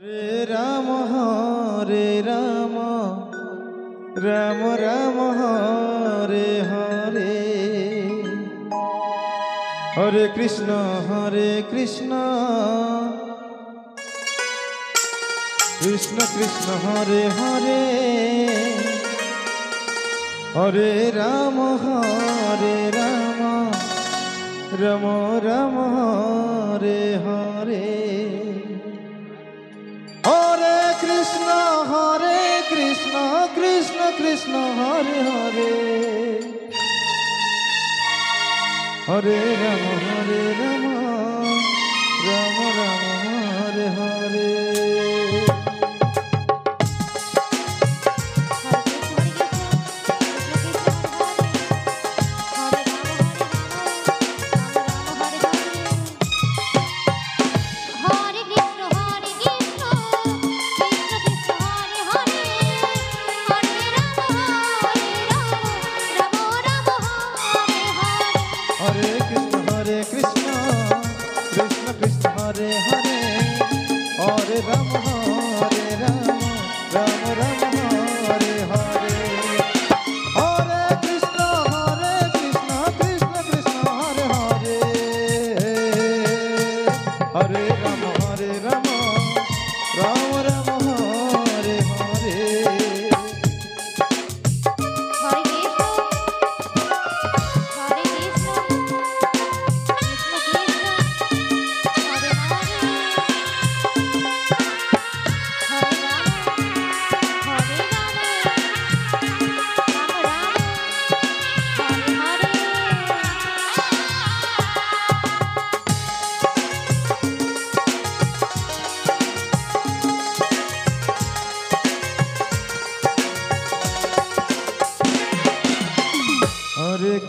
Hare Rama, Hare Rama, Rama Rama, Hare Hare, Hare Krishna, Krishna Krishna, Hare Hare, Hare Rama, Rama Rama, Hare Hare. Hare Krishna, Krishna Krishna, Hare Hare, Hare Rama, Rama Rama, Hare Hare.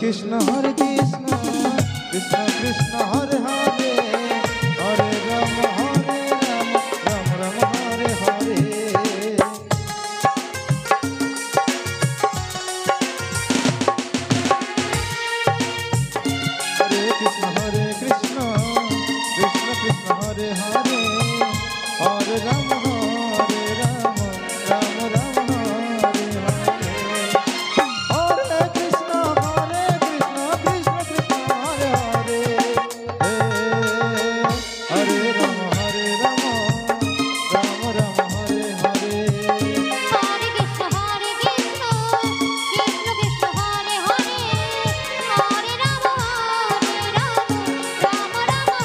Krishna, Hare Krishna, Krishna Krishna, Hare Hare, Hare Rama, Rama Rama, Hare Hare. Hare Krishna, Krishna Krishna, Hare Hare, Hare Rama, Rama Rama, Hare Hare.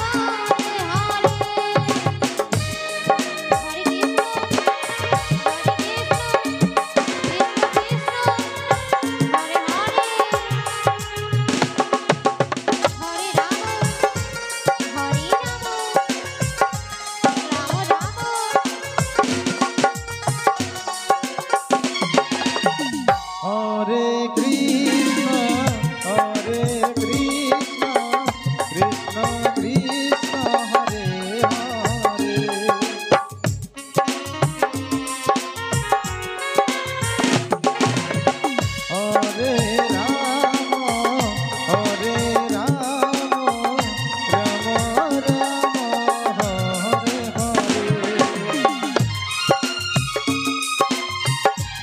Krishna,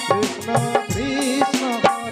Krishna Krishna,